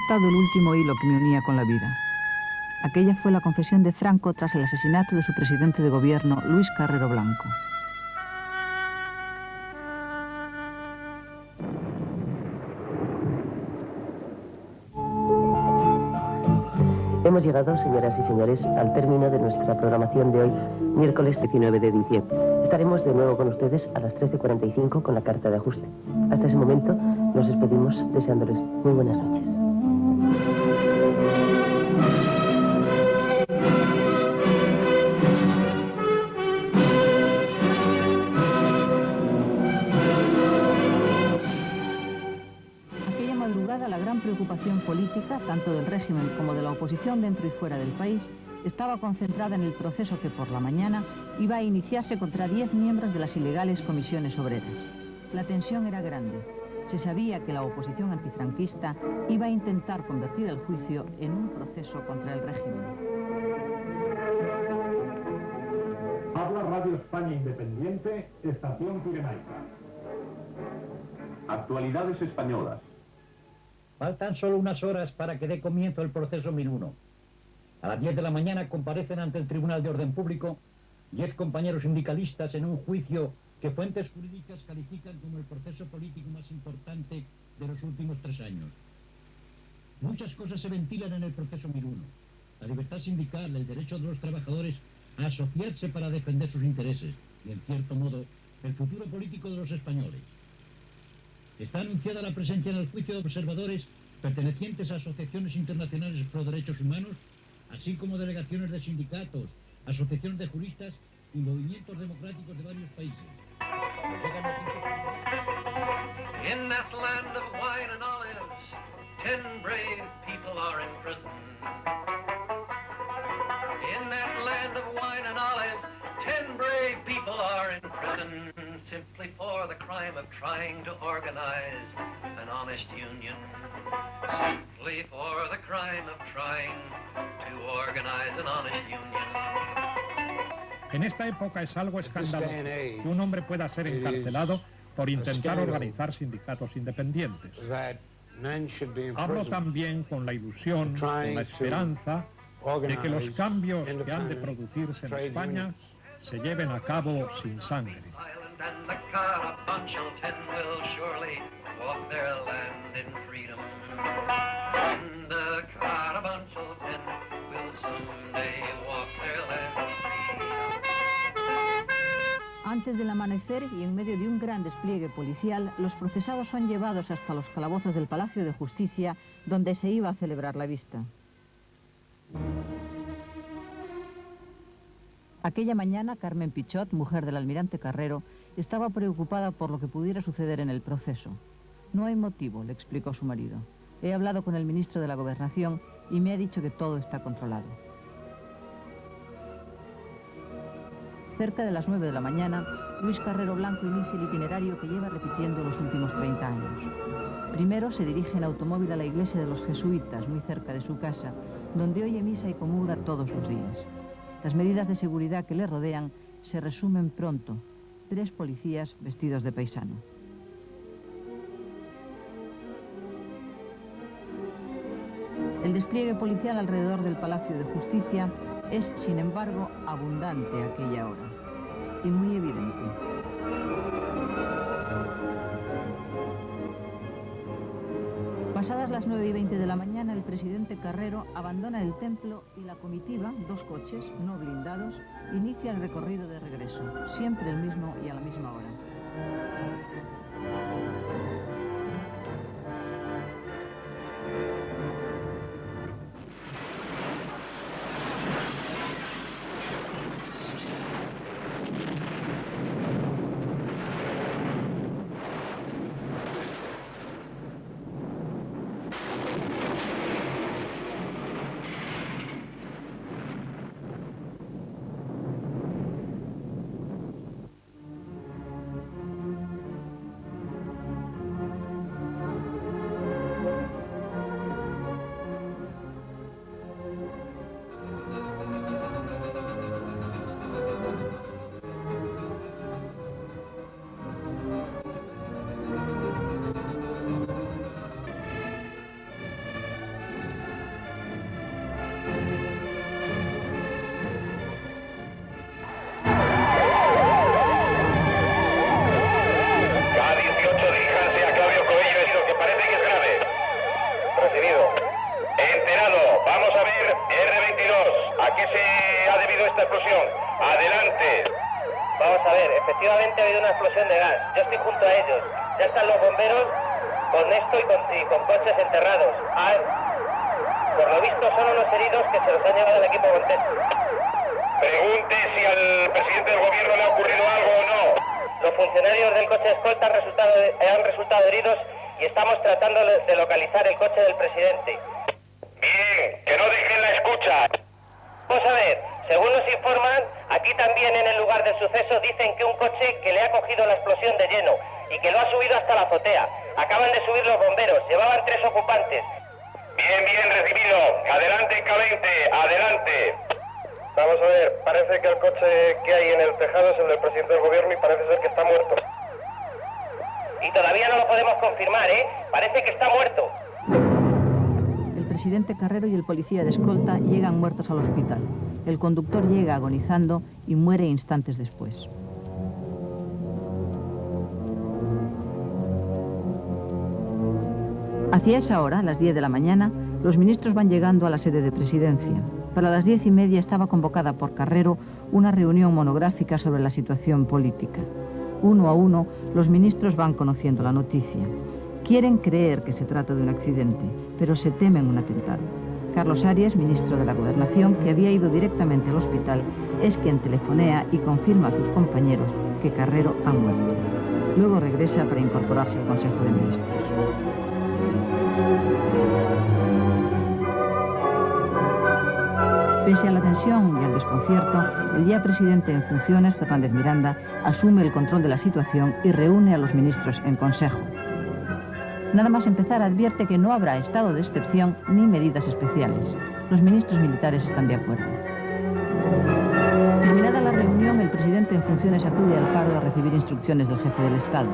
cortado el último hilo que me unía con la vida. Aquella fue la confesión de Franco tras el asesinato de su presidente de gobierno, Luis Carrero Blanco. Hemos llegado, señoras y señores, al término de nuestra programación de hoy, miércoles 19 de diciembre. Estaremos de nuevo con ustedes a las 13:45 con la carta de ajuste. Hasta ese momento nos despedimos deseándoles muy buenas noches. La gran preocupación política, tanto del régimen como de la oposición dentro y fuera del país, estaba concentrada en el proceso que por la mañana iba a iniciarse contra 10 miembros de las ilegales comisiones obreras. La tensión era grande. Se sabía que la oposición antifranquista iba a intentar convertir el juicio en un proceso contra el régimen. Habla Radio España Independiente, Estación Pirenaica. Actualidades españolas. Faltan solo unas horas para que dé comienzo el proceso 1001. A las 10 de la mañana comparecen ante el Tribunal de Orden Público 10 compañeros sindicalistas en un juicio que fuentes jurídicas califican como el proceso político más importante de los últimos 3 años. Muchas cosas se ventilan en el proceso 1001. La libertad sindical, el derecho de los trabajadores a asociarse para defender sus intereses y, en cierto modo, el futuro político de los españoles. Está anunciada la presencia en el juicio de observadores pertenecientes a asociaciones internacionales pro derechos humanos, así como delegaciones de sindicatos, asociaciones de juristas y movimientos democráticos de varios países. In that land of wine and olives, 10 brave people are in prison. In that land of wine and olives, 10 brave people are in prison. Simply for the crime of trying to organize an honest union. Simply for the crime of trying to organize an honest union. En esta época es algo escandaloso que un hombre pueda ser encarcelado por intentar organizar sindicatos independientes. Hablo también con la ilusión, con la esperanza de que los cambios que han de producirse en España se lleven a cabo sin sangre. And the Carabanchel 10 will surely walk their land in freedom. And the Carabanchel 10 will someday walk their land in freedom. Antes del amanecer y en medio de un gran despliegue policial, los procesados son llevados hasta los calabozos del Palacio de Justicia, donde se iba a celebrar la vista. Aquella mañana, Carmen Pichot, mujer del almirante Carrero, estaba preocupada por lo que pudiera suceder en el proceso. No hay motivo, le explicó su marido. He hablado con el ministro de la Gobernación y me ha dicho que todo está controlado. Cerca de las 9 de la mañana, Luis Carrero Blanco inicia el itinerario que lleva repitiendo los últimos 30 años. Primero se dirige en automóvil a la iglesia de los jesuitas, muy cerca de su casa, donde oye misa y comulga todos los días. Las medidas de seguridad que le rodean se resumen pronto. 3 policías vestidos de paisano. El despliegue policial alrededor del Palacio de Justicia es, sin embargo, abundante a aquella hora y muy evidente. Pasadas las 9:20 de la mañana, el presidente Carrero abandona el templo y la comitiva, 2 coches no blindados, inicia el recorrido de regreso, siempre el mismo y a la misma hora. qué se ha debido esta explosión? Adelante. Vamos a ver, efectivamente ha habido una explosión de gas. Yo estoy junto a ellos. Ya están los bomberos con esto y con coches enterrados. Por lo visto son unos heridos que se los han llevado al equipo Montes. Pregunte si al presidente del gobierno le ha ocurrido algo o no. Los funcionarios del coche de escolta han resultado heridos y estamos tratando de localizar el coche del presidente. Bien, que no dejen la escucha. Vamos a ver, según nos informan, aquí también en el lugar del suceso dicen que un coche que le ha cogido la explosión de lleno y que lo ha subido hasta la azotea. Acaban de subir los bomberos, llevaban 3 ocupantes. Bien, bien recibido. Adelante, K20, adelante. Vamos a ver, parece que el coche que hay en el tejado es el del presidente del gobierno y parece ser que está muerto. Y todavía no lo podemos confirmar, ¿eh? Parece que está muerto. El presidente Carrero y el policía de escolta llegan muertos al hospital. El conductor llega agonizando y muere instantes después. Hacia esa hora, a las 10 de la mañana, los ministros van llegando a la sede de presidencia. Para las 10:30 estaba convocada por Carrero una reunión monográfica sobre la situación política. Uno a uno, los ministros van conociendo la noticia. Quieren creer que se trata de un accidente, pero se temen un atentado. Carlos Arias, ministro de la Gobernación, que había ido directamente al hospital, es quien telefonea y confirma a sus compañeros que Carrero ha muerto. Luego regresa para incorporarse al Consejo de Ministros. Pese a la tensión y al desconcierto, el ya presidente en funciones, Fernández Miranda, asume el control de la situación y reúne a los ministros en consejo. Nada más empezar advierte que no habrá estado de excepción ni medidas especiales. Los ministros militares están de acuerdo. Terminada la reunión, el presidente en funciones acude al Pardo a recibir instrucciones del jefe del Estado.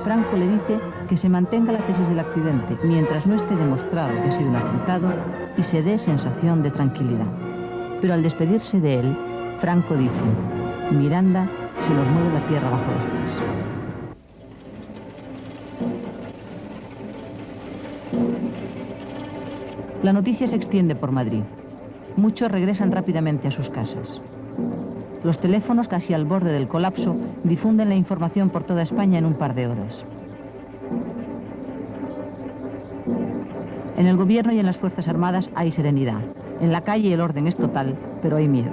Franco le dice que se mantenga la tesis del accidente mientras no esté demostrado que ha sido un atentado y se dé sensación de tranquilidad. Pero al despedirse de él, Franco dice: Miranda, se nos mueve la tierra bajo los pies. La noticia se extiende por Madrid. Muchos regresan rápidamente a sus casas. Los teléfonos, casi al borde del colapso, difunden la información por toda España en un par de horas. En el gobierno y en las Fuerzas Armadas hay serenidad. En la calle el orden es total, pero hay miedo.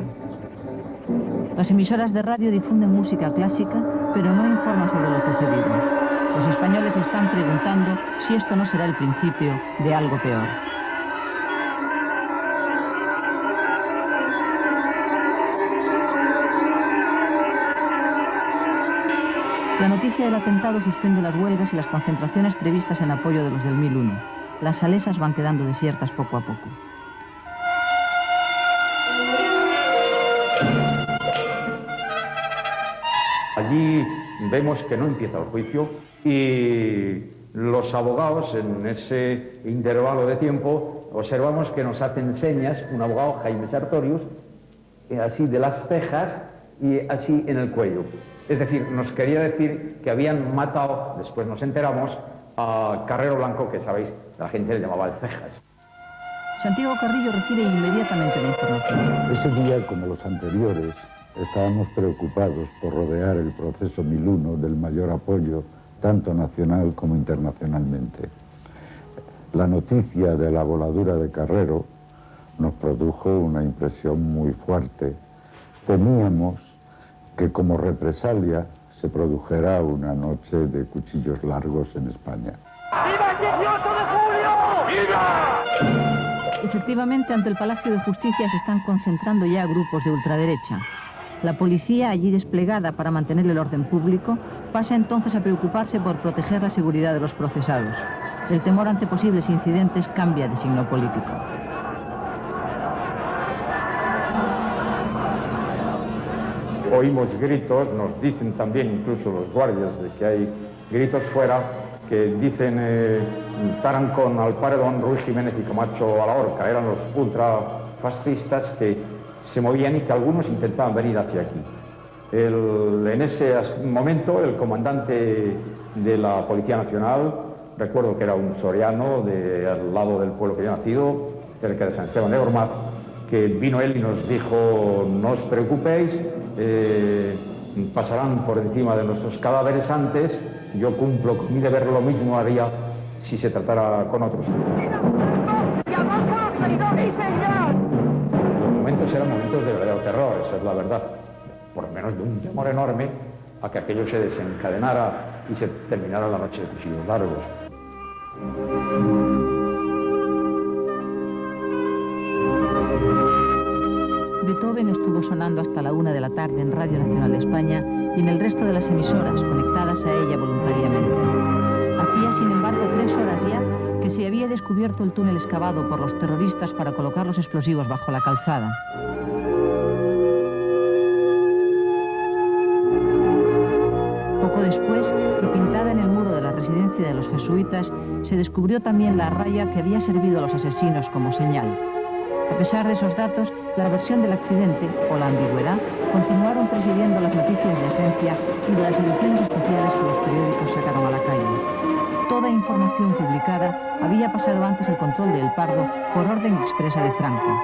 Las emisoras de radio difunden música clásica, pero no informan sobre lo sucedido. Los españoles están preguntando si esto no será el principio de algo peor. La noticia del atentado suspende las huelgas y las concentraciones previstas en apoyo de los del 1001. Las salesas van quedando desiertas poco a poco. Allí vemos que no empieza el juicio y los abogados en ese intervalo de tiempo observamos que nos hacen señas, un abogado, Jaime Sartorius, así de las cejas y así en el cuello. Es decir, nos quería decir que habían matado, después nos enteramos, a Carrero Blanco, que sabéis, la gente le llamaba el Cejas. Santiago Carrillo recibe inmediatamente la información. Ese día, como los anteriores, estábamos preocupados por rodear el proceso 1001 del mayor apoyo, tanto nacional como internacionalmente. La noticia de la voladura de Carrero nos produjo una impresión muy fuerte. Temíamos que como represalia se produjera una noche de cuchillos largos en España. ¡Viva el 18 de julio! ¡Viva! Efectivamente, ante el Palacio de Justicia se están concentrando ya grupos de ultraderecha. La policía, allí desplegada para mantener el orden público, pasa entonces a preocuparse por proteger la seguridad de los procesados. El temor ante posibles incidentes cambia de signo político. Oímos gritos, nos dicen también incluso los guardias de que hay gritos fuera que dicen Tarancón al paredón, Ruiz Jiménez y Camacho a la horca. Eran los ultrafascistas que se movían y que algunos intentaban venir hacia aquí. En ese momento el comandante de la Policía Nacional, recuerdo que era un soriano al lado del pueblo que había nacido, cerca de San Esteban de Gormaz, que vino él y nos dijo: no os preocupéis, pasarán por encima de nuestros cadáveres antes, yo cumplo con mi deber, lo mismo haría si se tratara con otros. Los momentos eran momentos de verdadero terror, esa es la verdad, por lo menos de un temor enorme a que aquello se desencadenara y se terminara la noche de cuchillos largos. Beethoven estuvo sonando hasta la 1 de la tarde en Radio Nacional de España y en el resto de las emisoras conectadas a ella voluntariamente. Hacía, sin embargo, 3 horas ya que se había descubierto el túnel excavado por los terroristas para colocar los explosivos bajo la calzada. Poco después, y pintada en el muro de la residencia de los jesuitas, se descubrió también la raya que había servido a los asesinos como señal. A pesar de esos datos, la versión del accidente, o la ambigüedad, continuaron presidiendo las noticias de agencia y de las ediciones especiales que los periódicos sacaron a la calle. Toda información publicada había pasado antes el control de El Pardo por orden expresa de Franco.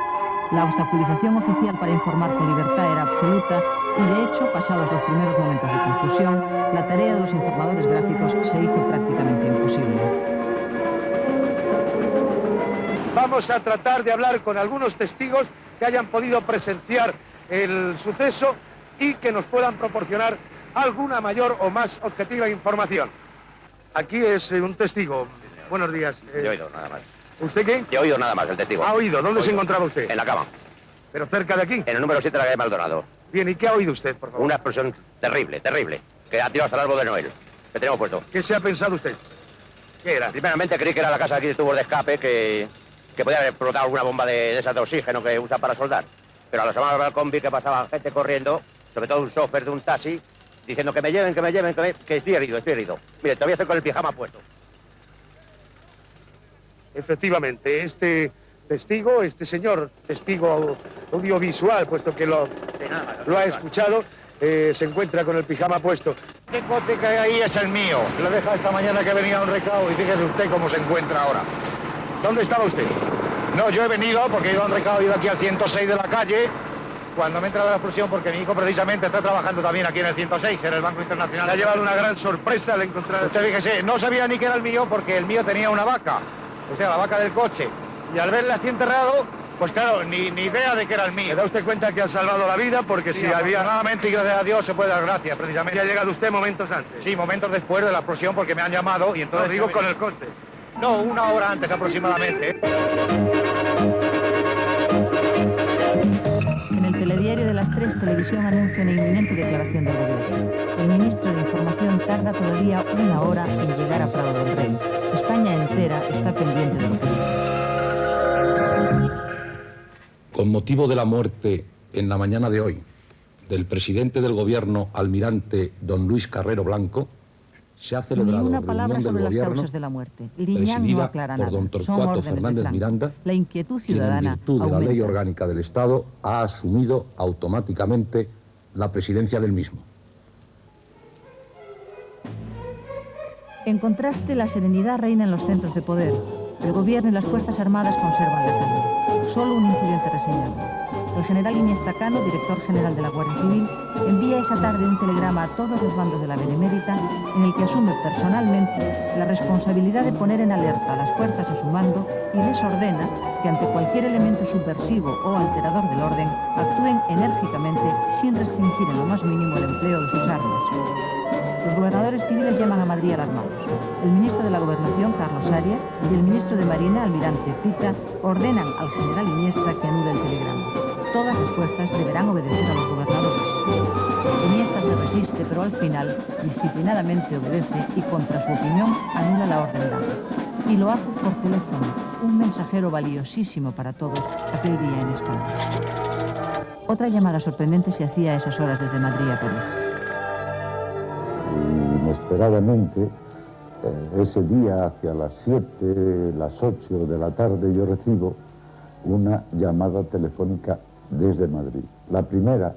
La obstaculización oficial para informar con libertad era absoluta y, de hecho, pasados los primeros momentos de confusión, la tarea de los informadores gráficos se hizo prácticamente imposible. Vamos a tratar de hablar con algunos testigos que hayan podido presenciar el suceso y que nos puedan proporcionar alguna mayor o más objetiva información. Aquí es un testigo. Buenos días. Yo he oído nada más. ¿Usted qué? Yo he oído nada más, el testigo. ¿Ha oído? ¿Dónde se encontraba usted? En la cama. ¿Pero cerca de aquí? En el número 7 de la calle Maldonado. Bien, ¿y qué ha oído usted, por favor? Una explosión terrible, terrible, que ha tirado hasta el árbol de Noel, que tenemos puesto. ¿Qué se ha pensado usted? ¿Qué era? Primeramente creí que era la casa aquí de tubos de escape, que podía haber explotado alguna bomba de esas de oxígeno que usan para soldar. Pero a la semana del balcón vi que pasaba gente corriendo, sobre todo un chofer de un taxi, diciendo que me lleven, que estoy herido, estoy herido. Mire, todavía estoy con el pijama puesto. Efectivamente, este testigo, este señor, testigo audiovisual, puesto que lo ha escuchado, se encuentra con el pijama puesto. Este coche que hay ahí es el mío. Lo he dejado esta mañana que venía a un recado y fíjese usted cómo se encuentra ahora. ¿Dónde estaba usted? No, yo he venido porque he ido a un recado, he ido aquí al 106 de la calle, cuando me entra la explosión, porque mi hijo precisamente está trabajando también aquí en el 106, en el Banco Internacional. Le ha llevado una gran sorpresa al encontrar... Usted fíjese, no sabía ni que era el mío porque el mío tenía una vaca, o sea, la vaca del coche. Y al verla así enterrado, pues claro, ni idea de que era el mío. ¿Se da usted cuenta que ha salvado la vida? Porque sí, si había... Afortunadamente, y gracias a Dios, se puede dar gracias, precisamente. ¿Y ha llegado usted momentos antes? Sí, momentos después de la explosión, porque me han llamado y entonces... No, digo con el coche. No, una hora antes aproximadamente. En el telediario de las 3, Televisión anuncia una inminente declaración del gobierno. El ministro de Información tarda todavía 1 hora en llegar a Prado del Rey. España entera está pendiente de lo que diga. Con motivo de la muerte en la mañana de hoy del presidente del gobierno, almirante don Luis Carrero Blanco, se ha celebrado ni una palabra sobre las causas de la muerte. Liñán no aclara nada. Por don Son Torcuato órdenes Fernández de Franco. Miranda, La inquietud quien ciudadana en virtud de la aumenta. ley orgánica del Estado ha asumido automáticamente la presidencia del mismo. En contraste, la serenidad reina en los centros de poder. El gobierno y las Fuerzas Armadas conservan la calma. Solo un incidente reseñado. El general Iniesta Cano, director general de la Guardia Civil, envía esa tarde un telegrama a todos los bandos de la Benemérita en el que asume personalmente la responsabilidad de poner en alerta a las fuerzas a su mando y les ordena que ante cualquier elemento subversivo o alterador del orden actúen enérgicamente sin restringir en lo más mínimo el empleo de sus armas. Los gobernadores civiles llaman a Madrid alarmados. El ministro de la Gobernación, Carlos Arias, y el ministro de Marina, almirante Pita, ordenan al general Iniesta que anule el telegrama. Todas las fuerzas deberán obedecer a los gobernadores. Iniesta se resiste, pero al final, disciplinadamente obedece y contra su opinión anula la orden dada. Y lo hace por teléfono, un mensajero valiosísimo para todos aquel día en España. Otra llamada sorprendente se hacía a esas horas desde Madrid a París. Inesperadamente, ese día hacia las 7, las 8 de la tarde, yo recibo una llamada telefónica desde Madrid. La primera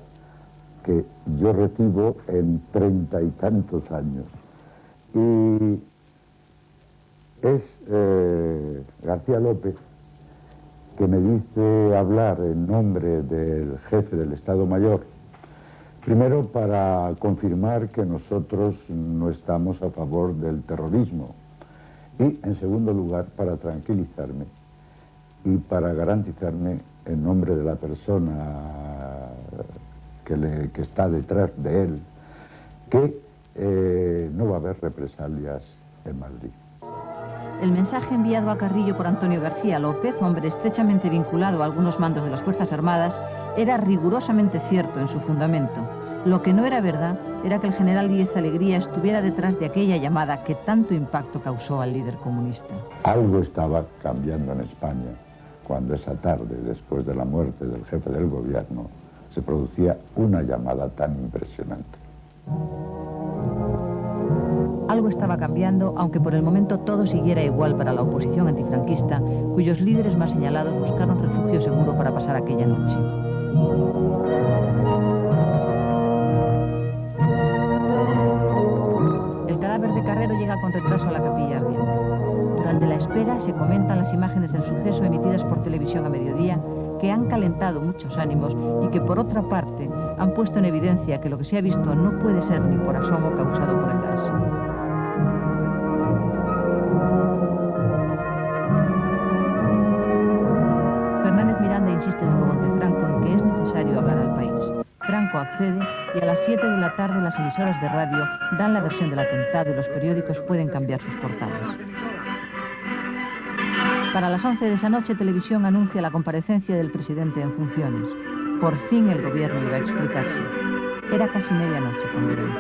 que yo recibo en 30 y tantos años. Y es García López, que me dice hablar en nombre del jefe del Estado Mayor, primero para confirmar que nosotros no estamos a favor del terrorismo y, en segundo lugar, para tranquilizarme y para garantizarme en nombre de la persona que está detrás de él que no va a haber represalias en Madrid. El mensaje enviado a Carrillo por Antonio García López, hombre estrechamente vinculado a algunos mandos de las Fuerzas Armadas, era rigurosamente cierto en su fundamento. Lo que no era verdad era que el general Díez Alegría estuviera detrás de aquella llamada que tanto impacto causó al líder comunista. Algo estaba cambiando en España cuando esa tarde, después de la muerte del jefe del gobierno, se producía una llamada tan impresionante. Algo estaba cambiando, aunque por el momento todo siguiera igual para la oposición antifranquista, cuyos líderes más señalados buscaron refugio seguro para pasar aquella noche. El cadáver de Carrero llega con retraso a la capilla ardiente. Durante la espera se comentan las imágenes del suceso emitidas por televisión a mediodía, que han calentado muchos ánimos y que, por otra parte, han puesto en evidencia que lo que se ha visto no puede ser ni por asomo causado por el gas. Fernández Miranda insiste de nuevo ante Franco en que es necesario hablar al país. Franco accede y a las 7 de la tarde las emisoras de radio dan la versión del atentado y los periódicos pueden cambiar sus portadas. Para las 11 de esa noche, Televisión anuncia la comparecencia del presidente en funciones. Por fin el gobierno iba a explicarse. Era casi medianoche cuando lo hizo.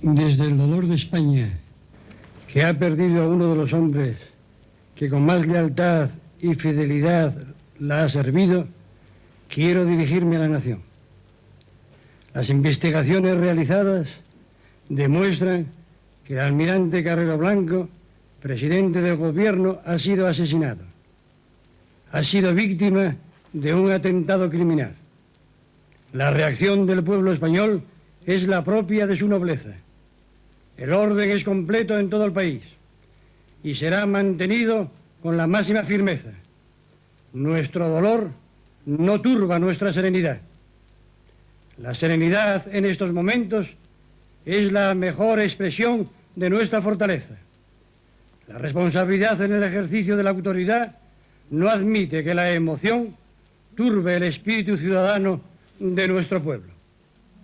Desde el dolor de España, que ha perdido a uno de los hombres que con más lealtad y fidelidad la ha servido, quiero dirigirme a la nación. Las investigaciones realizadas demuestran que el almirante Carrero Blanco, presidente del gobierno, ha sido asesinado. Ha sido víctima de un atentado criminal. La reacción del pueblo español es la propia de su nobleza. El orden es completo en todo el país y será mantenido con la máxima firmeza. Nuestro dolor no turba nuestra serenidad. La serenidad en estos momentos es la mejor expresión de nuestra fortaleza. La responsabilidad en el ejercicio de la autoridad no admite que la emoción turbe el espíritu ciudadano de nuestro pueblo.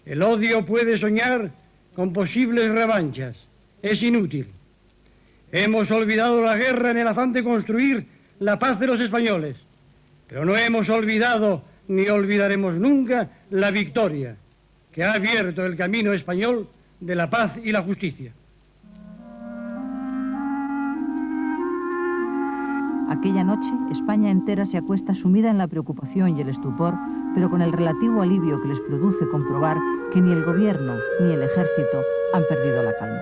El odio puede soñar con posibles revanchas. Es inútil. Hemos olvidado la guerra en el afán de construir la paz de los españoles, pero no hemos olvidado ni olvidaremos nunca la victoria que ha abierto el camino español de la paz y la justicia. Aquella noche, España entera se acuesta sumida en la preocupación y el estupor, pero con el relativo alivio que les produce comprobar que ni el gobierno ni el ejército han perdido la calma.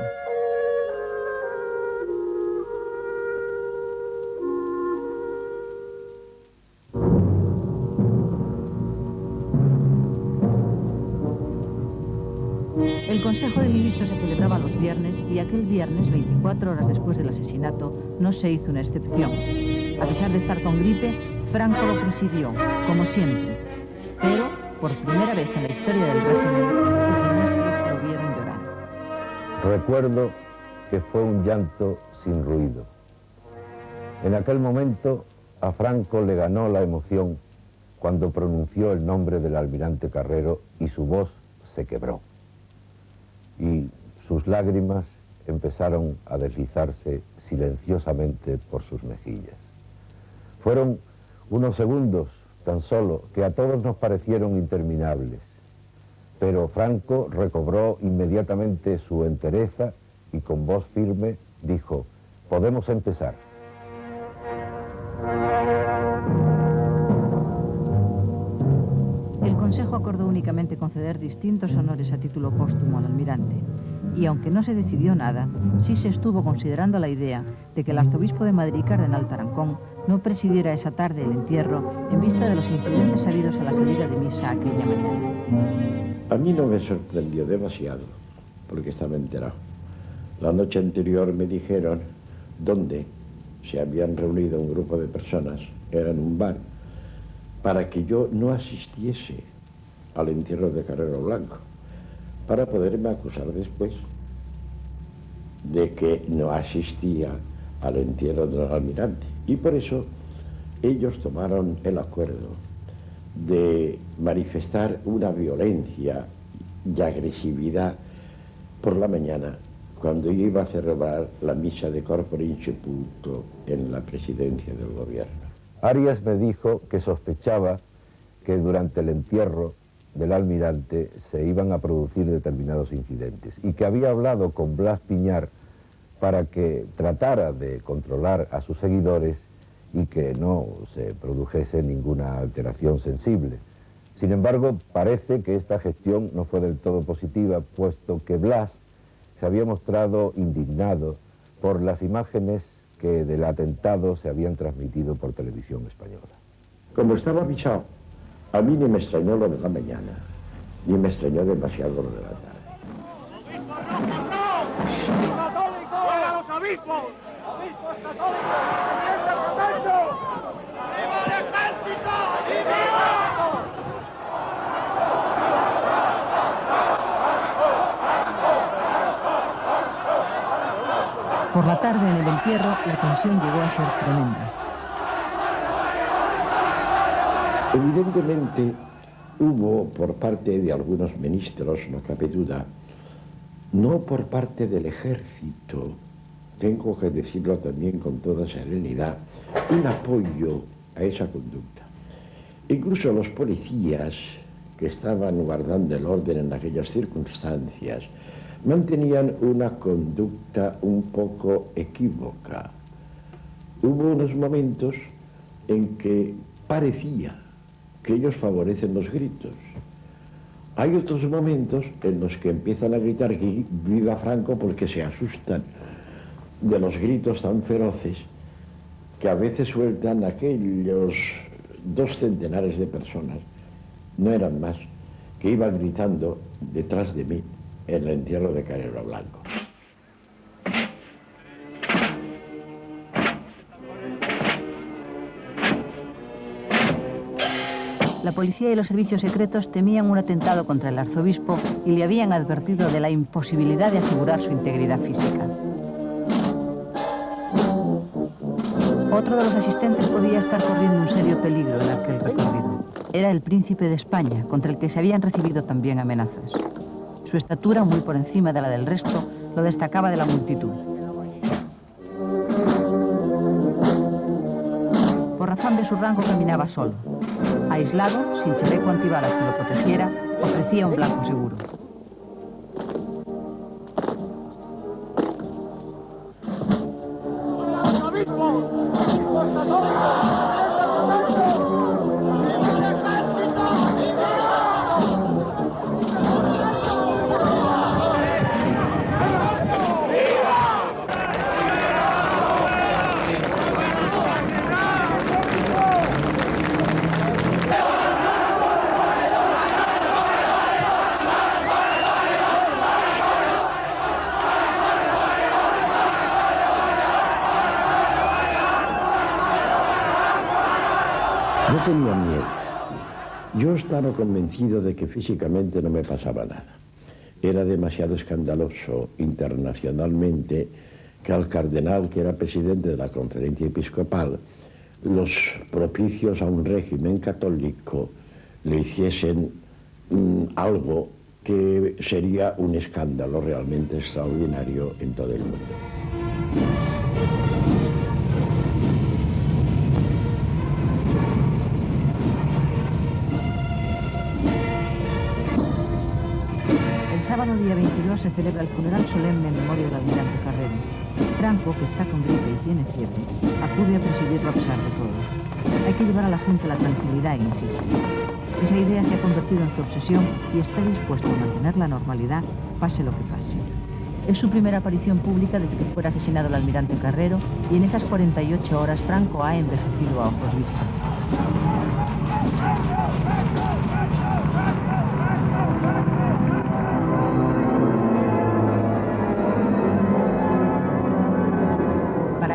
El Consejo de Ministros se celebraba los viernes y aquel viernes, 24 horas después del asesinato, no se hizo una excepción. A pesar de estar con gripe, Franco lo presidió, como siempre. Pero, por primera vez en la historia del régimen, sus ministros lo vieron llorar. Recuerdo que fue un llanto sin ruido. En aquel momento, a Franco le ganó la emoción cuando pronunció el nombre del almirante Carrero y su voz se quebró. Y sus lágrimas empezaron a deslizarse silenciosamente por sus mejillas. Fueron unos segundos tan solo que a todos nos parecieron interminables, pero Franco recobró inmediatamente su entereza y con voz firme dijo: «Podemos empezar». El Consejo acordó únicamente conceder distintos honores a título póstumo al almirante. Y aunque no se decidió nada, sí se estuvo considerando la idea de que el arzobispo de Madrid, cardenal Tarancón, no presidiera esa tarde el entierro en vista de los incidentes habidos a la salida de misa aquella mañana. A mí no me sorprendió demasiado, porque estaba enterado. La noche anterior me dijeron donde se habían reunido un grupo de personas, era en un bar, para que yo no asistiese al entierro de Carrero Blanco, para poderme acusar después de que no asistía al entierro del almirante. Y por eso ellos tomaron el acuerdo de manifestar una violencia y agresividad por la mañana, cuando iba a celebrar la misa de Corpore in Sepulcro en la presidencia del gobierno. Arias me dijo que sospechaba que durante el entierro del almirante se iban a producir determinados incidentes y que había hablado con Blas Piñar para que tratara de controlar a sus seguidores y que no se produjese ninguna alteración sensible. Sin embargo, parece que esta gestión no fue del todo positiva, puesto que Blas se había mostrado indignado por las imágenes que del atentado se habían transmitido por televisión española. Como estaba avisado, a mí ni me extrañó lo de la mañana, ni me extrañó demasiado lo de la tarde. ¡Obispos católicos! ¡Viva el ejército! Por la tarde, en el entierro, la tensión llegó a ser tremenda. Evidentemente, hubo por parte de algunos ministros, no cabe duda, no por parte del ejército, tengo que decirlo también con toda serenidad, un apoyo a esa conducta. Incluso los policías que estaban guardando el orden en aquellas circunstancias mantenían una conducta un poco equívoca. Hubo unos momentos en que parecía que ellos favorecen los gritos. Hay otros momentos en los que empiezan a gritar que viva Franco porque se asustan de los gritos tan feroces que a veces sueltan aquellos 2 centenares de personas, no eran más, que iban gritando detrás de mí en el entierro de Carrero Blanco. La policía y los servicios secretos temían un atentado contra el arzobispo y le habían advertido de la imposibilidad de asegurar su integridad física. Otro de los asistentes podía estar corriendo un serio peligro en aquel recorrido. Era el príncipe de España, contra el que se habían recibido también amenazas. Su estatura, muy por encima de la del resto, lo destacaba de la multitud. Por razón de su rango caminaba solo. Aislado, sin chaleco antibalas que lo protegiera, ofrecía un blanco seguro. No tenía miedo. Yo estaba convencido de que físicamente no me pasaba nada. Era demasiado escandaloso internacionalmente que al cardenal, que era presidente de la conferencia episcopal, los propicios a un régimen católico le hiciesen algo que sería un escándalo realmente extraordinario en todo el mundo. El sábado día 22 se celebra el funeral solemne en memoria del almirante Carrero. Franco, que está con gripe y tiene fiebre, acude a presidirlo a pesar de todo. Hay que llevar a la gente la tranquilidad, insiste. Esa idea se ha convertido en su obsesión y está dispuesto a mantener la normalidad, pase lo que pase. Es su primera aparición pública desde que fuera asesinado el almirante Carrero y en esas 48 horas Franco ha envejecido a ojos vistos. Para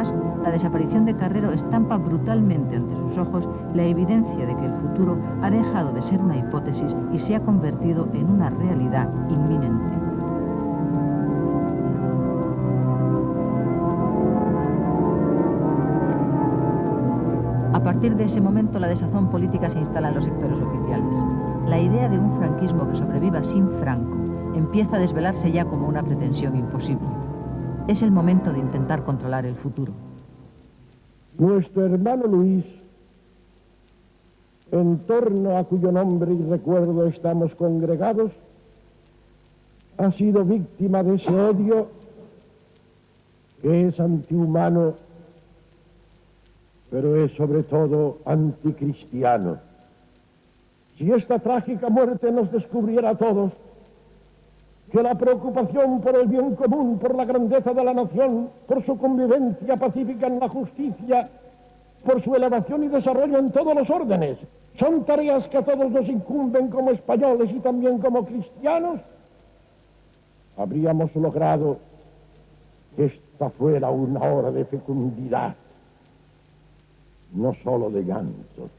Además, la desaparición de Carrero estampa brutalmente ante sus ojos la evidencia de que el futuro ha dejado de ser una hipótesis y se ha convertido en una realidad inminente. A partir de ese momento, la desazón política se instala en los sectores oficiales. La idea de un franquismo que sobreviva sin Franco empieza a desvelarse ya como una pretensión imposible. Es el momento de intentar controlar el futuro. Nuestro hermano Luis, en torno a cuyo nombre y recuerdo estamos congregados, ha sido víctima de ese odio que es antihumano, pero es sobre todo anticristiano. Si esta trágica muerte nos descubriera a todos que la preocupación por el bien común, por la grandeza de la nación, por su convivencia pacífica en la justicia, por su elevación y desarrollo en todos los órdenes, son tareas que a todos nos incumben como españoles y también como cristianos, habríamos logrado que esta fuera una hora de fecundidad, no solo de llanto.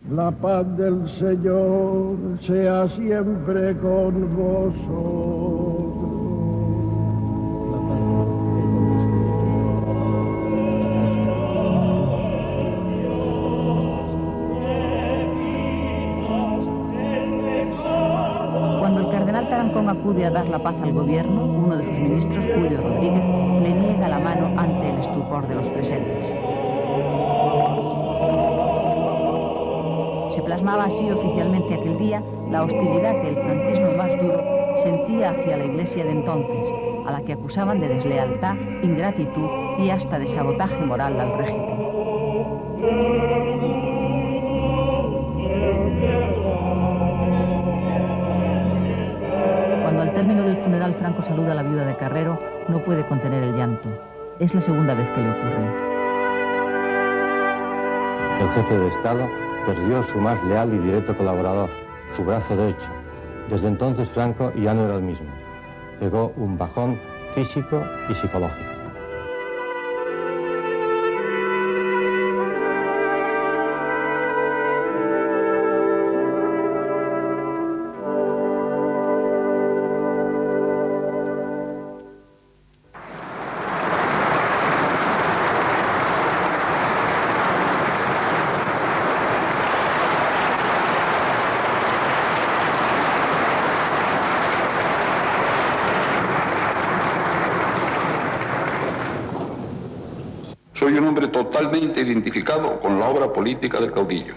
La paz del Señor sea siempre con vosotros. Cuando el cardenal Tarancón acude a dar la paz al gobierno, uno de sus ministros, Julio Rodríguez, le niega la mano ante el estupor de los presentes. Se plasmaba así oficialmente aquel día la hostilidad que el franquismo más duro sentía hacia la Iglesia de entonces, a la que acusaban de deslealtad, ingratitud y hasta de sabotaje moral al régimen. Cuando al término del funeral Franco saluda a la viuda de Carrero, no puede contener el llanto. Es la segunda vez que le ocurre. El jefe de Estado perdió su más leal y directo colaborador, su brazo derecho. Desde entonces Franco ya no era el mismo. Pegó un bajón físico y psicológico. Soy un hombre totalmente identificado con la obra política del caudillo.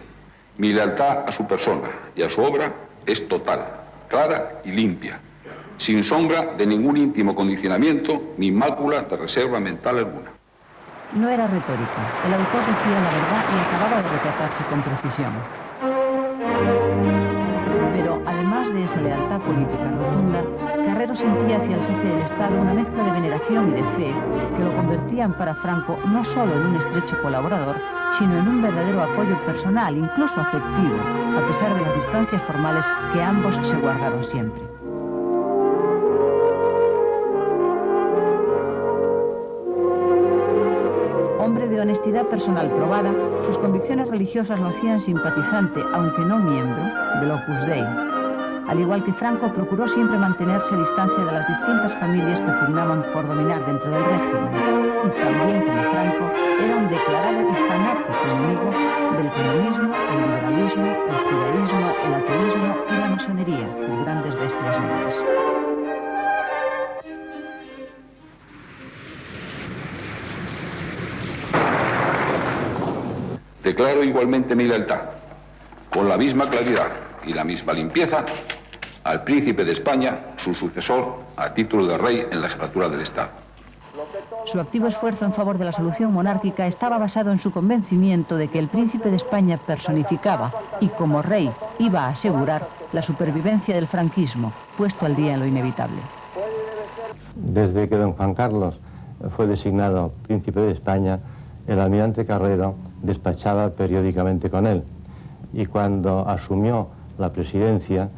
Mi lealtad a su persona y a su obra es total, clara y limpia, sin sombra de ningún íntimo condicionamiento ni mácula de reserva mental alguna. No era retórica. El autor decía la verdad y acababa de retratarse con precisión. Pero además de esa lealtad política rotunda, Carrero sentía hacia el jefe del Estado una mezcla de veneración y de fe que lo convertían para Franco no solo en un estrecho colaborador, sino en un verdadero apoyo personal, incluso afectivo, a pesar de las distancias formales que ambos se guardaron siempre. Hombre de honestidad personal probada, sus convicciones religiosas lo hacían simpatizante, aunque no miembro, del Opus Dei. Al igual que Franco, procuró siempre mantenerse a distancia de las distintas familias que pugnaban por dominar dentro del régimen. Y también como Franco, era un declarado y fanático enemigo del comunismo, el liberalismo, el judaísmo, el ateísmo y la masonería, sus grandes bestias negras. Declaro igualmente mi lealtad, con la misma claridad y la misma limpieza, al príncipe de España, su sucesor, a título de rey en la jefatura del Estado. Su activo esfuerzo en favor de la solución monárquica estaba basado en su convencimiento de que el príncipe de España personificaba y como rey iba a asegurar la supervivencia del franquismo, puesto al día en lo inevitable. Desde que don Juan Carlos fue designado príncipe de España, el almirante Carrero despachaba periódicamente con él y cuando asumió la presidencia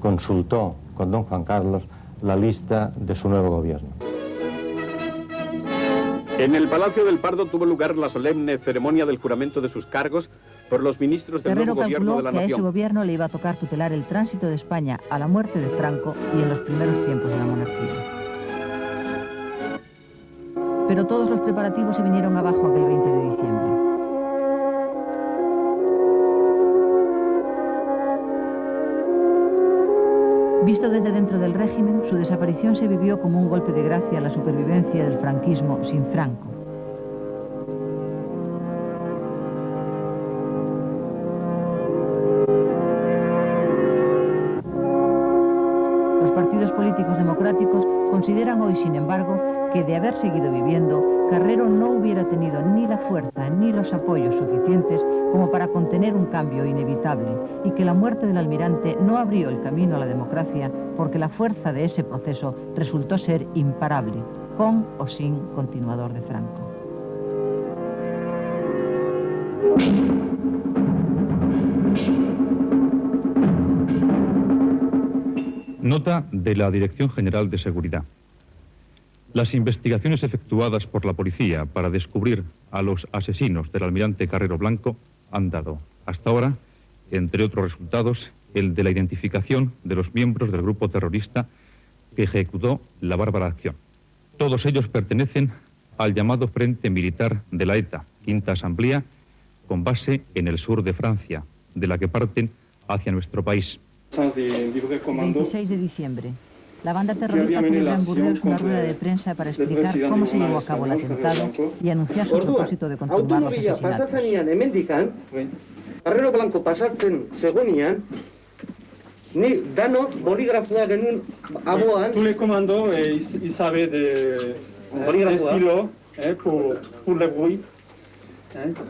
consultó con don Juan Carlos la lista de su nuevo gobierno. En el Palacio del Pardo tuvo lugar la solemne ceremonia del juramento de sus cargos por los ministros del Carrero nuevo gobierno de la calculó que a ese nación. gobierno le iba a tocar tutelar el tránsito de España a la muerte de Franco y en los primeros tiempos de la monarquía. Pero todos los preparativos se vinieron abajo aquel 20 de diciembre. Visto desde dentro del régimen, su desaparición se vivió como un golpe de gracia a la supervivencia del franquismo sin Franco. Los partidos políticos democráticos consideran hoy, sin embargo, que de haber seguido viviendo, Carrero no hubiera tenido ni la fuerza ni los apoyos suficientes como para contener un cambio inevitable y que la muerte del almirante no abrió el camino a la democracia porque la fuerza de ese proceso resultó ser imparable, con o sin continuador de Franco. Nota de la Dirección General de Seguridad. Las investigaciones efectuadas por la policía para descubrir a los asesinos del almirante Carrero Blanco han dado, hasta ahora, entre otros resultados, el de la identificación de los miembros del grupo terrorista que ejecutó la bárbara acción. Todos ellos pertenecen al llamado Frente Militar de la ETA, Quinta Asamblea, con base en el sur de Francia, de la que parten hacia nuestro país. 26 de diciembre. La banda terrorista celebra en Burdeos una rueda de prensa para explicar cómo se llevó a cabo el atentado y anunciar su propósito de continuar los asesinatos. Carrero Blanco pasatzen zegoenean, ni danok boligrafoa genuen aboan. Tous les commandos, ils savaient de estilo pour le bruit.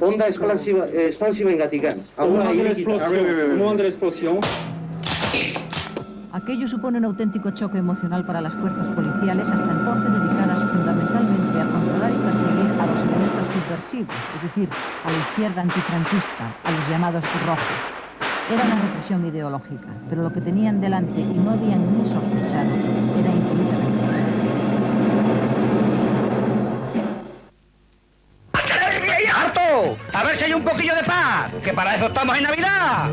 Onda expansiva engatikan. Au moment de l'explosion. Aquello supone un auténtico choque emocional para las fuerzas policiales, hasta entonces dedicadas fundamentalmente a controlar y perseguir a los elementos subversivos, es decir, a la izquierda antifranquista, a los llamados rojos. Era una represión ideológica, pero lo que tenían delante y no habían ni sospechado era infinitamente más allá. ¡Harto! A ver si hay un poquillo de paz, que para eso estamos en Navidad.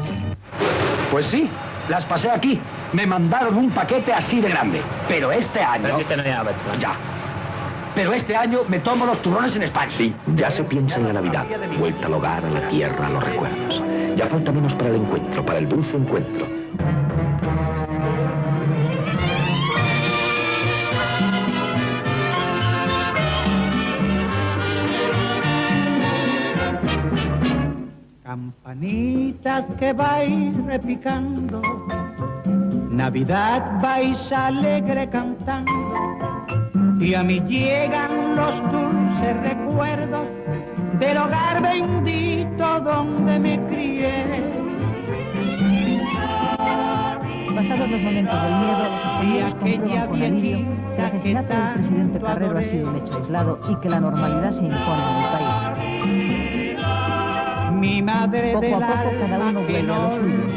Pues sí, las pasé aquí. Me mandaron un paquete así de grande. Pero este año... Pero si este no es Navidad. Ya. Pero este año me tomo los turrones en España. Sí, ya se piensa en la Navidad. Vuelta al hogar, a la tierra, a los recuerdos. Ya falta menos para el encuentro, para el dulce encuentro. Campanitas que vais repicando, Navidad vais alegre cantando, y a mí llegan los dulces recuerdos del hogar bendito donde me crié. Pasados los momentos del miedo, los sostenidos comprueban con alivio que el asesinato del presidente Carrero ha sido un hecho aislado y que la normalidad se impone en el país. Mi madre poco a poco cada uno vuelve a lo suyo.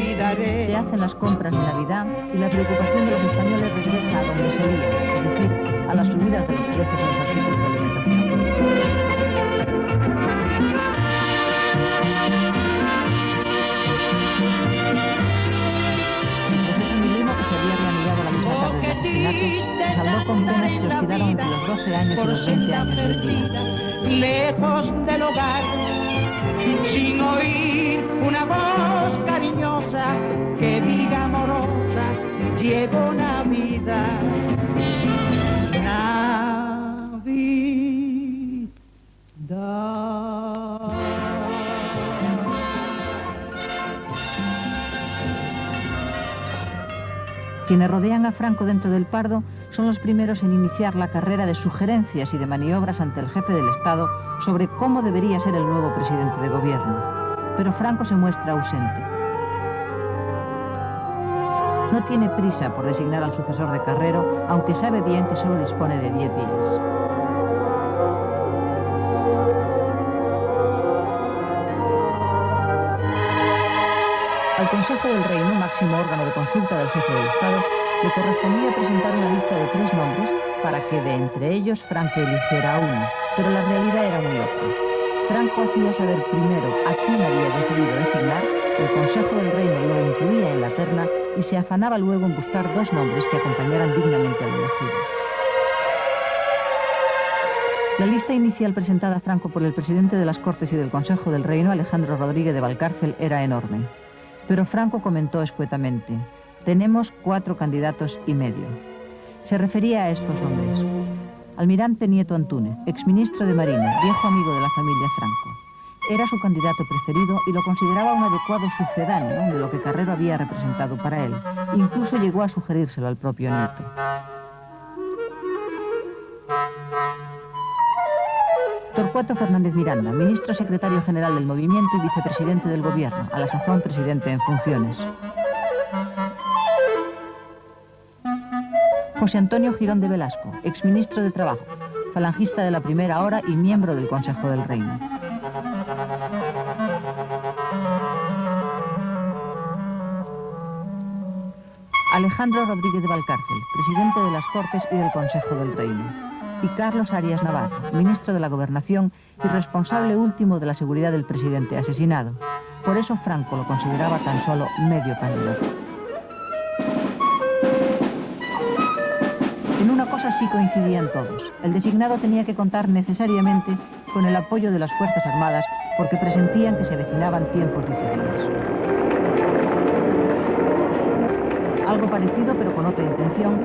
Se hacen las compras de Navidad y la preocupación de los españoles regresa a donde solía, es decir, a las subidas de los precios en los artículos de alimentación. El proceso Milino, que se había reanudado la misma tarde del asesinato, se saldó con penas que oscilaron entre los 12 años y los 20 años del día. Lejos del hogar, sin oír una voz cariñosa que diga amorosa, llegó Navidad. Quienes rodean a Franco dentro del Pardo son los primeros en iniciar la carrera de sugerencias y de maniobras ante el jefe del Estado sobre cómo debería ser el nuevo presidente de gobierno. Pero Franco se muestra ausente. No tiene prisa por designar al sucesor de Carrero, aunque sabe bien que solo dispone de 10 días. Al Consejo del Reino, máximo órgano de consulta del jefe del Estado, le correspondía presentar una lista de 3 nombres para que de entre ellos Franco eligiera a uno. Pero la realidad era muy otra. Franco hacía saber primero a quién había decidido designar, el Consejo del Reino lo incluía en la terna y se afanaba luego en buscar dos nombres que acompañaran dignamente al elegido. La lista inicial presentada a Franco por el presidente de las Cortes y del Consejo del Reino, Alejandro Rodríguez de Valcárcel, era enorme. Pero Franco comentó escuetamente: tenemos 4 candidatos y medio. Se refería a estos hombres: Almirante Nieto Antúnez, exministro de Marina, viejo amigo de la familia Franco. Era su candidato preferido y lo consideraba un adecuado sucedáneo de lo que Carrero había representado para él. Incluso llegó a sugerírselo al propio Nieto. Torcuato Fernández Miranda, ministro secretario general del movimiento y vicepresidente del gobierno, a la sazón presidente en funciones. José Antonio Girón de Velasco, exministro de Trabajo, falangista de la primera hora y miembro del Consejo del Reino. Alejandro Rodríguez de Valcárcel, presidente de las Cortes y del Consejo del Reino. Y Carlos Arias Navarro, ministro de la Gobernación y responsable último de la seguridad del presidente asesinado. Por eso Franco lo consideraba tan solo medio candidato. En una cosa sí coincidían todos. El designado tenía que contar necesariamente con el apoyo de las Fuerzas Armadas porque presentían que se avecinaban tiempos difíciles. Algo parecido, pero con otra intención,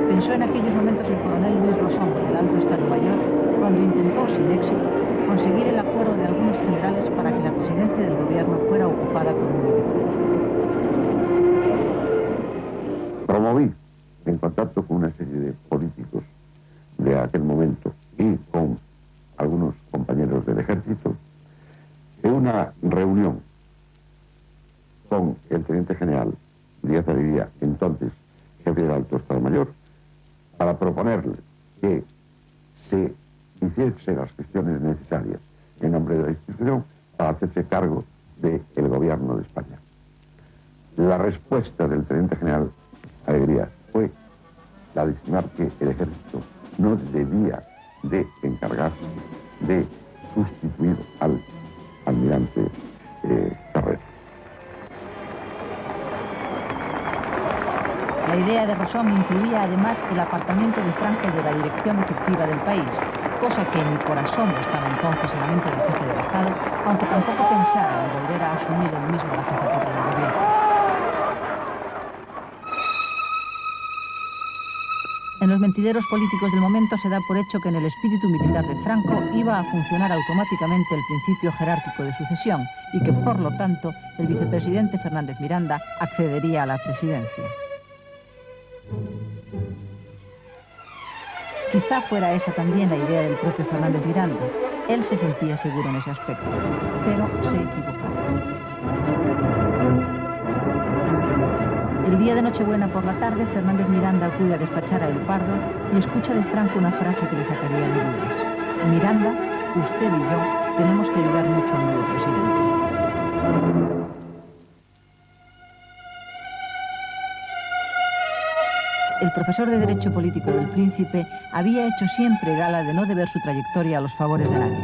pensó en aquellos momentos el coronel Luis Rosón, del Alto Estado Mayor, cuando intentó, sin éxito, conseguir el acuerdo de algunos generales para que la presidencia del gobierno fuera ocupada por un militar. Promoví, en contacto con una serie de políticos de aquel momento y con algunos compañeros del ejército, una reunión con el teniente general Díaz Alegría, entonces jefe del Alto Estado Mayor, para proponerle que se hiciesen las gestiones necesarias en nombre de la institución para hacerse cargo del gobierno de España. La respuesta del teniente general Alegría fue la de estimar que el ejército no debía de encargarse de sustituir al almirante Carrero. La idea de Rosón incluía además el apartamiento de Franco de la dirección efectiva del país, cosa que ni por asomo estaba entonces en la mente del jefe del Estado, aunque tampoco pensara en volver a asumir él mismo la jefatura del gobierno. En los mentideros políticos del momento se da por hecho que en el espíritu militar de Franco iba a funcionar automáticamente el principio jerárquico de sucesión y que, por lo tanto, el vicepresidente Fernández Miranda accedería a la presidencia. Quizá fuera esa también la idea del propio Fernández Miranda. Él se sentía seguro en ese aspecto, pero se equivocaba. El día de Nochebuena por la tarde, Fernández Miranda acude a despachar a El Pardo y escucha de Franco una frase que le sacaría de dudas. Miranda, usted y yo tenemos que ayudar mucho al nuevo presidente. El profesor de Derecho Político del Príncipe había hecho siempre gala de no deber su trayectoria a los favores de nadie.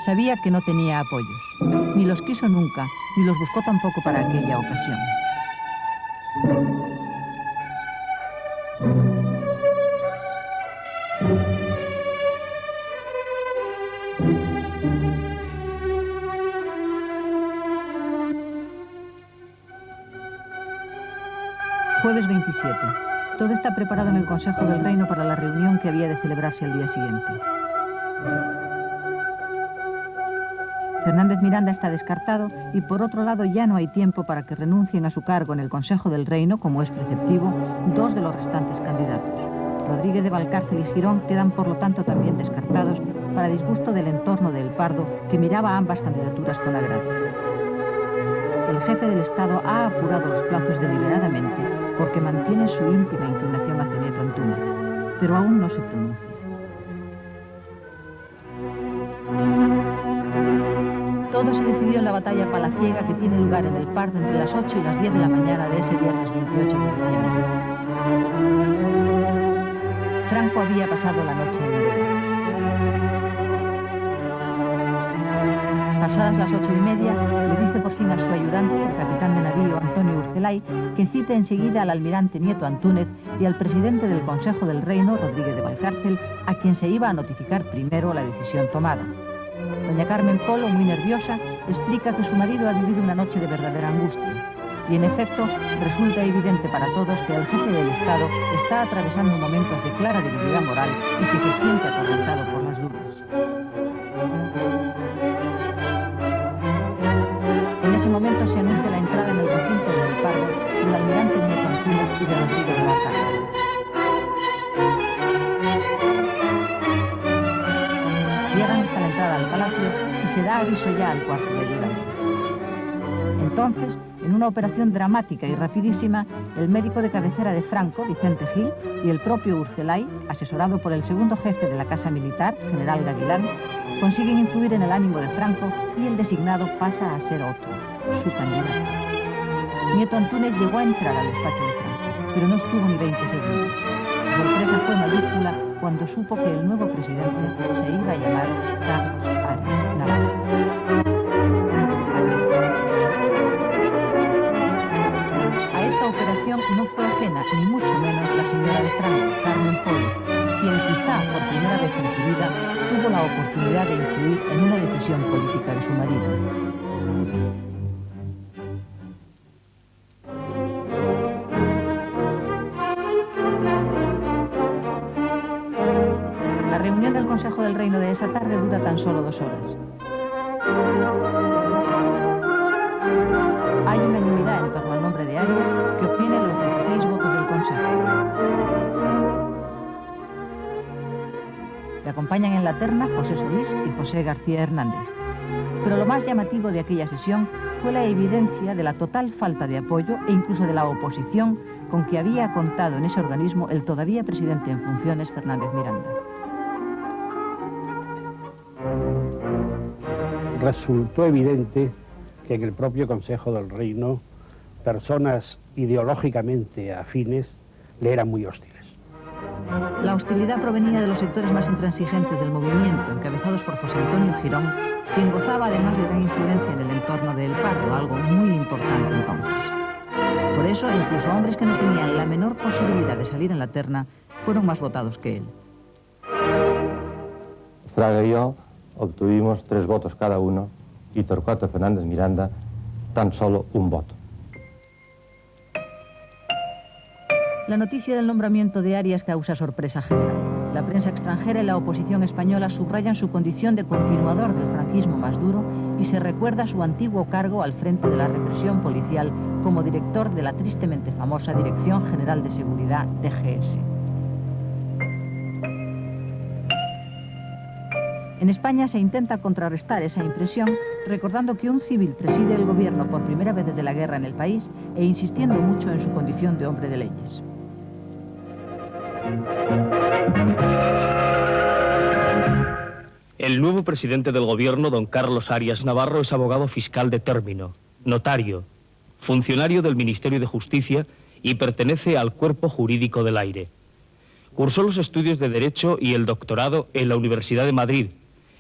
Sabía que no tenía apoyos. Ni los quiso nunca, ni los buscó tampoco para aquella ocasión. Jueves 27. Todo está preparado en el Consejo del Reino para la reunión que había de celebrarse al día siguiente. Fernández Miranda está descartado y, por otro lado, ya no hay tiempo para que renuncien a su cargo en el Consejo del Reino, como es preceptivo, 2 de los restantes candidatos. Rodríguez de Valcárcel y Girón quedan, por lo tanto, también descartados para disgusto del entorno de El Pardo, que miraba ambas candidaturas con agrado. El jefe del Estado ha apurado los plazos deliberadamente porque mantiene su íntima inclinación hacia Nieto Antúnez, pero aún no se pronuncia. Todo se decidió en la batalla palaciega que tiene lugar en El Pardo entre las 8 y las 10 de la mañana de ese viernes 28 de diciembre. Franco había pasado la noche en vela. Pasadas las 8:30, le dice por fin a su ayudante, el capitán de navío Antonio Urcelay, que cite enseguida al almirante Nieto Antúnez y al presidente del Consejo del Reino, Rodríguez de Valcárcel, a quien se iba a notificar primero la decisión tomada. Doña Carmen Polo, muy nerviosa, explica que su marido ha vivido una noche de verdadera angustia. Y en efecto, resulta evidente para todos que el jefe del Estado está atravesando momentos de clara debilidad moral y que se siente atormentado por las dudas. En ese momento se anuncia la entrada en el recinto del Pardo del almirante Nieto Antúnez y de Rodríguez de Valcárcel. Llegan hasta la entrada al palacio y se da aviso ya al cuarto de ayudantes. Entonces, en una operación dramática y rapidísima, el médico de cabecera de Franco, Vicente Gil, y el propio Urcelay, asesorado por el segundo jefe de la Casa Militar, general Gavilán, consiguen influir en el ánimo de Franco y el designado pasa a ser otro, su candidato. Nieto Antúnez llegó a entrar al despacho de Franco, pero no estuvo ni 20 segundos. Su sorpresa fue mayúscula cuando supo que el nuevo presidente se iba a llamar Carlos Arias Navarro. A esta operación no fue ajena, ni mucho menos, la señora de Franco, Carmen Polo, quien quizá por primera vez en su vida tuvo la oportunidad de influir en una decisión política de su marido. La reunión del Consejo del Reino de esa tarde dura tan solo 2 horas. Hay unanimidad en torno al nombre de Arias, que obtiene los 16 votos del Consejo. Le acompañan en la terna José Solís y José García Hernández. Pero lo más llamativo de aquella sesión fue la evidencia de la total falta de apoyo e incluso de la oposición con que había contado en ese organismo el todavía presidente en funciones, Fernández Miranda. Resultó evidente que en el propio Consejo del Reino personas ideológicamente afines le eran muy hostiles. La hostilidad provenía de los sectores más intransigentes del movimiento, encabezados por José Antonio Girón, quien gozaba además de gran influencia en el entorno de El Pardo, algo muy importante entonces. Por eso, incluso hombres que no tenían la menor posibilidad de salir en la terna fueron más votados que él. Fraga y yo obtuvimos 3 votos cada uno y Torcuato Fernández Miranda tan solo 1 voto. La noticia del nombramiento de Arias causa sorpresa general. La prensa extranjera y la oposición española subrayan su condición de continuador del franquismo más duro y se recuerda su antiguo cargo al frente de la represión policial como director de la tristemente famosa Dirección General de Seguridad, DGS. En España se intenta contrarrestar esa impresión recordando que un civil preside el gobierno por primera vez desde la guerra en el país e insistiendo mucho en su condición de hombre de leyes. El nuevo presidente del gobierno, don Carlos Arias Navarro, es abogado fiscal de término, notario, funcionario del Ministerio de Justicia y pertenece al Cuerpo Jurídico del Aire. Cursó los estudios de Derecho y el doctorado en la Universidad de Madrid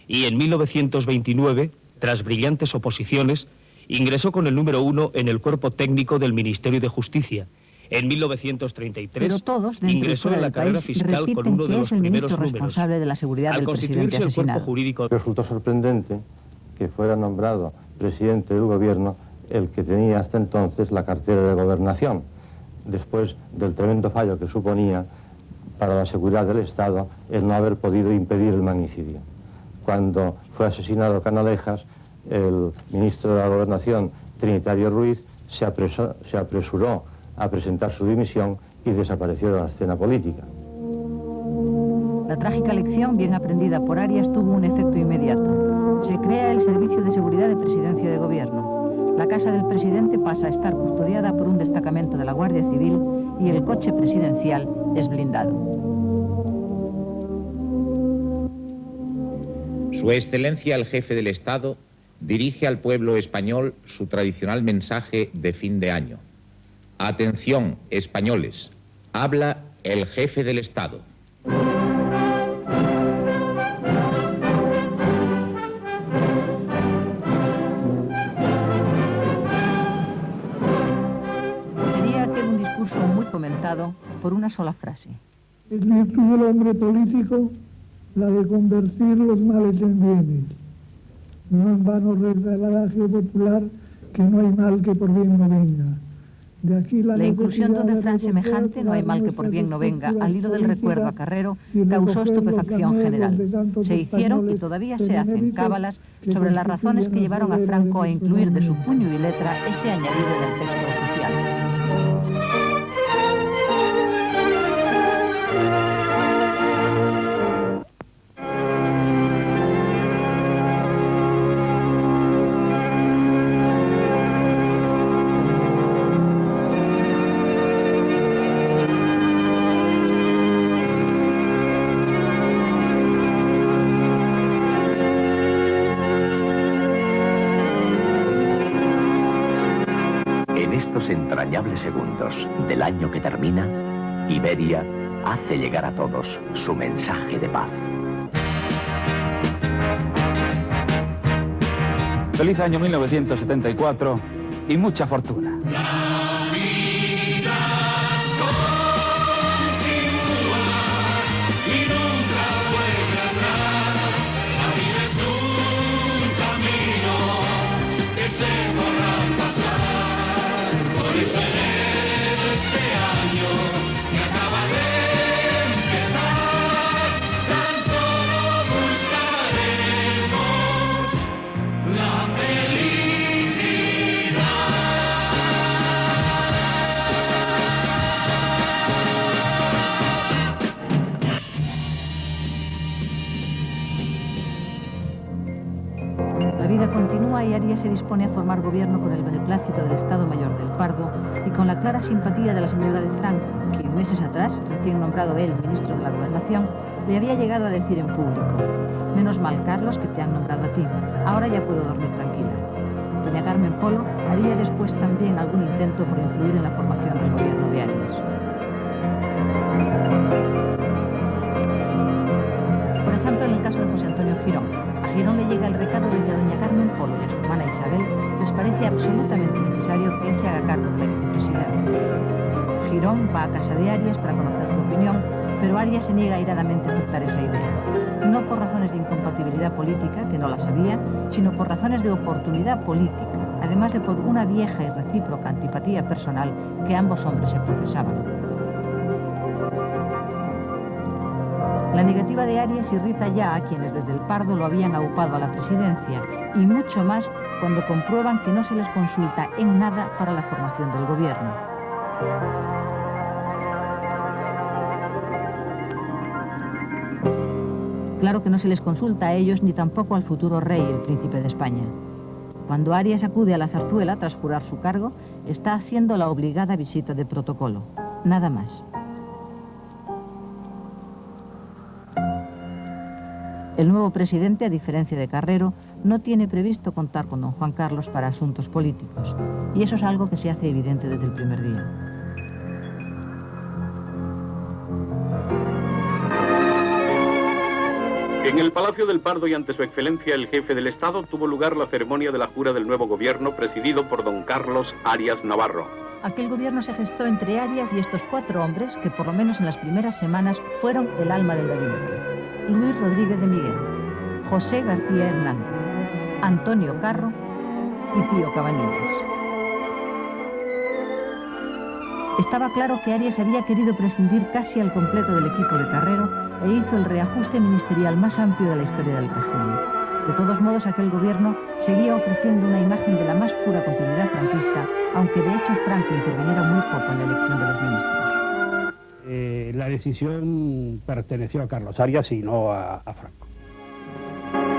y en 1929, tras brillantes oposiciones, ingresó con el número 1 en el Cuerpo Técnico del Ministerio de Justicia. En 1933 pero todos ingresó en la carrera fiscal con uno de los primeros números. Responsable de la seguridad Al del presidente constituirse el asesinado. Cuerpo Jurídico... Resultó sorprendente que fuera nombrado presidente del gobierno el que tenía hasta entonces la cartera de gobernación, después del tremendo fallo que suponía para la seguridad del Estado el no haber podido impedir el magnicidio. Cuando fue asesinado Canalejas, el ministro de la Gobernación, Trinitario Ruiz, se apresuró a presentar su dimisión y desapareció de la escena política. La trágica lección, bien aprendida por Arias, tuvo un efecto inmediato. Se crea el Servicio de Seguridad de Presidencia de Gobierno. La casa del presidente pasa a estar custodiada por un destacamento de la Guardia Civil y el coche presidencial es blindado. Su Excelencia el Jefe del Estado dirige al pueblo español su tradicional mensaje de fin de año. Atención, españoles, habla el Jefe del Estado. Estado por una sola frase. Es virtud del hombre político la de convertir los males en bienes. No en vano reza el adagio popular que no hay mal que por bien no venga. De aquí la inclusión de un refrán semejante, no hay mal que por bien no venga, al hilo del recuerdo a Carrero, causó estupefacción general. Se hicieron y todavía se hacen cábalas sobre las razones que llevaron a Franco a incluir de su puño y letra ese añadido en el texto oficial. Entrañables segundos del año que termina, Iberia hace llegar a todos su mensaje de paz. Feliz año 1974 y mucha fortuna. Continúa y Arias se dispone a formar gobierno con el beneplácito del Estado Mayor del Pardo y con la clara simpatía de la señora de Franco, quien meses atrás, recién nombrado él ministro de la Gobernación, le había llegado a decir en público: menos mal, Carlos, que te han nombrado a ti, ahora ya puedo dormir tranquila. Doña Carmen Polo haría después también algún intento por influir en la formación del gobierno de Arias. Por ejemplo, en el caso de José Antonio Girón. A Girón le llega el recado de que a doña Carmen Polo y a su hermana Isabel les parece absolutamente necesario que él se haga cargo de la vicepresidencia. Girón va a casa de Arias para conocer su opinión, pero Arias se niega airadamente a aceptar esa idea. No por razones de incompatibilidad política, que no las había, sino por razones de oportunidad política, además de por una vieja y recíproca antipatía personal que ambos hombres se profesaban. La negativa de Arias irrita ya a quienes desde el Pardo lo habían aupado a la presidencia, y mucho más cuando comprueban que no se les consulta en nada para la formación del gobierno. Claro que no se les consulta a ellos ni tampoco al futuro rey, el príncipe de España. Cuando Arias acude a la zarzuela tras jurar su cargo, está haciendo la obligada visita de protocolo. Nada más. El nuevo presidente, a diferencia de Carrero, no tiene previsto contar con don Juan Carlos para asuntos políticos, y eso es algo que se hace evidente desde el primer día. En el Palacio del Pardo y ante su excelencia el jefe del Estado tuvo lugar la ceremonia de la jura del nuevo gobierno presidido por don Carlos Arias Navarro. Aquel gobierno se gestó entre Arias y estos 4 hombres que por lo menos en las primeras semanas fueron el alma del gabinete. Luis Rodríguez de Miguel, José García Hernández, Antonio Carro y Pío Cabanillas. Estaba claro que Arias había querido prescindir casi al completo del equipo de Carrero e hizo el reajuste ministerial más amplio de la historia del régimen. De todos modos, aquel gobierno seguía ofreciendo una imagen de la más pura continuidad franquista, aunque de hecho Franco interviniera muy poco en la elección de los ministros. La decisión perteneció a Carlos Arias y no a Franco.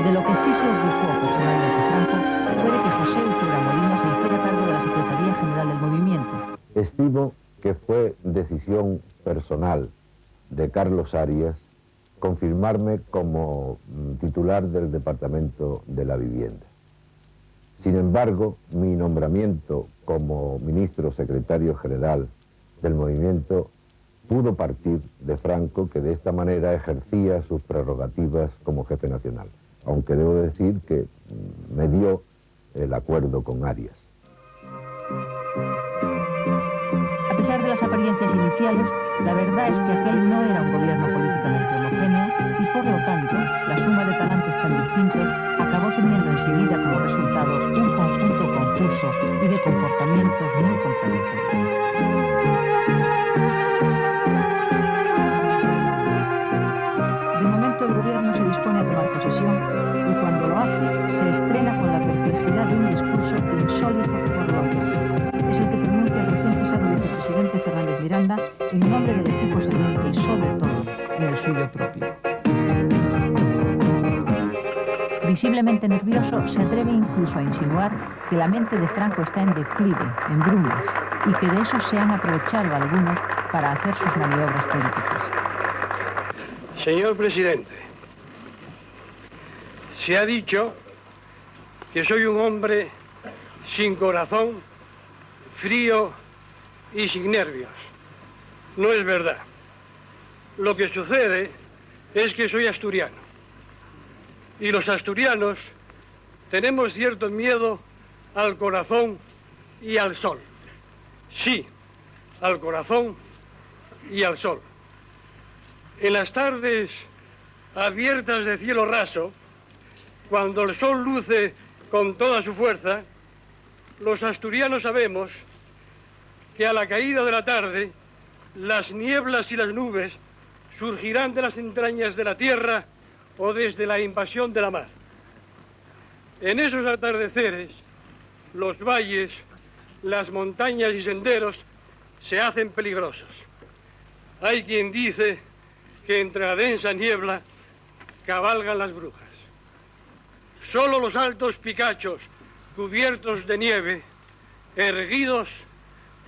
De lo que sí se ocupó personalmente Franco fue de que José Ulloa Molina se hiciera cargo de la Secretaría General del Movimiento. Estimo que fue decisión personal de Carlos Arias confirmarme como titular del Departamento de la Vivienda. Sin embargo, mi nombramiento como ministro secretario general del movimiento pudo partir de Franco, que de esta manera ejercía sus prerrogativas como jefe nacional, aunque debo decir que me dio el acuerdo con Arias. A pesar de las apariencias iniciales, la verdad es que aquel no era un gobierno políticamente homogéneo y, por lo tanto, la suma de talantes tan distintos acabó teniendo enseguida como resultado un conjunto confuso y de comportamientos muy contradictorios. De momento el gobierno se dispone a tomar posesión y cuando lo hace se estrena con la perplejidad de un discurso insólito por lo auténtico. Es el que pronuncia el recién cesado vicepresidente Fernández Miranda en nombre del equipo saliente y sobre todo en el suyo propio. Visiblemente nervioso, se atreve incluso a insinuar que la mente de Franco está en declive, en brumas, y que de eso se han aprovechado algunos para hacer sus maniobras políticas. Señor presidente, se ha dicho que soy un hombre sin corazón, frío y sin nervios. No es verdad. Lo que sucede es que soy asturiano. Y los asturianos tenemos cierto miedo al corazón y al sol. Sí, al corazón y al sol. En las tardes abiertas de cielo raso, cuando el sol luce con toda su fuerza, los asturianos sabemos que a la caída de la tarde, las nieblas y las nubes surgirán de las entrañas de la tierra o desde la invasión de la mar. En esos atardeceres, los valles, las montañas y senderos se hacen peligrosos. Hay quien dice que entre la densa niebla cabalgan las brujas. Solo los altos picachos cubiertos de nieve, erguidos,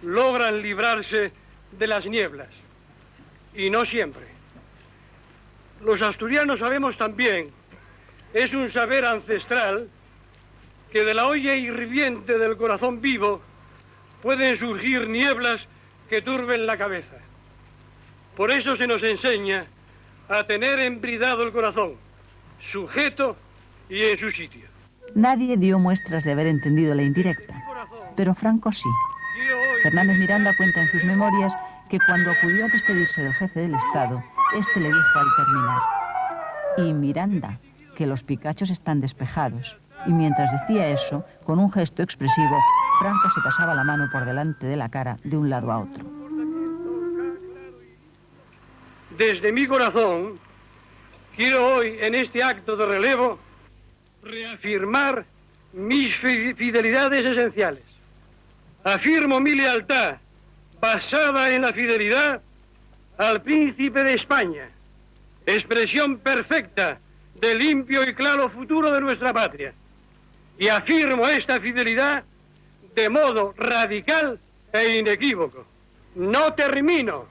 logran librarse de las nieblas. Y no siempre. Los asturianos sabemos también, es un saber ancestral, que de la olla hirviente del corazón vivo pueden surgir nieblas que turben la cabeza. Por eso se nos enseña a tener embridado el corazón, sujeto y en su sitio. Nadie dio muestras de haber entendido la indirecta, pero Franco sí. Fernández Miranda cuenta en sus memorias que cuando acudió a despedirse del jefe del Estado, este le dijo al terminar: "Y Miranda, que los picachos están despejados". Y mientras decía eso, con un gesto expresivo, Franco se pasaba la mano por delante de la cara de un lado a otro. Desde mi corazón, quiero hoy, en este acto de relevo, reafirmar mis fidelidades esenciales. Afirmo mi lealtad, basada en la fidelidad al príncipe de España, expresión perfecta del limpio y claro futuro de nuestra patria. Y afirmo esta fidelidad de modo radical e inequívoco. No termino,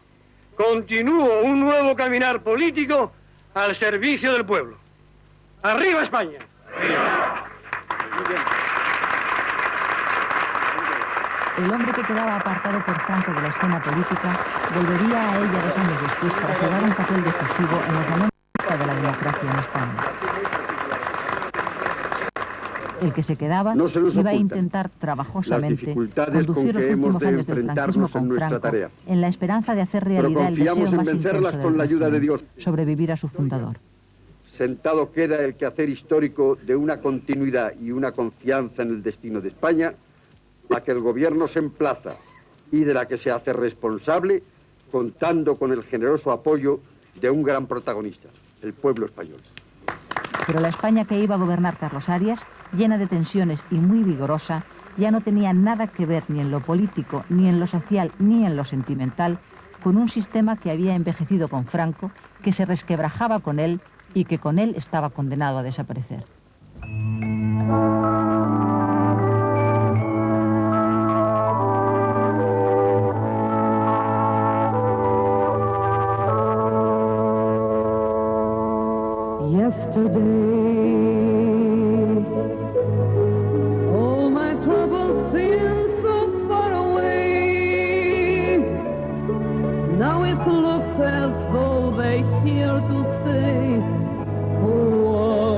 continúo un nuevo caminar político al servicio del pueblo. ¡Arriba España! El hombre que quedaba apartado por Franco de la escena política volvería a ella 2 años después para jugar un papel decisivo en los momentos de la democracia en España. El que se quedaba iba a intentar trabajosamente conducir los últimos años del franquismo con Franco en la esperanza de hacer realidad el deseo más intenso del régimen, sobrevivir a su fundador. Sentado queda el quehacer histórico de una continuidad y una confianza en el destino de España, a que el gobierno se emplaza y de la que se hace responsable, contando con el generoso apoyo de un gran protagonista, el pueblo español. Pero la España que iba a gobernar Carlos Arias, llena de tensiones y muy vigorosa, ya no tenía nada que ver ni en lo político, ni en lo social, ni en lo sentimental, con un sistema que había envejecido con Franco, que se resquebrajaba con él y que con él estaba condenado a desaparecer. Yesterday, all my troubles seem so far away. Now it looks as though they're here to stay for a while.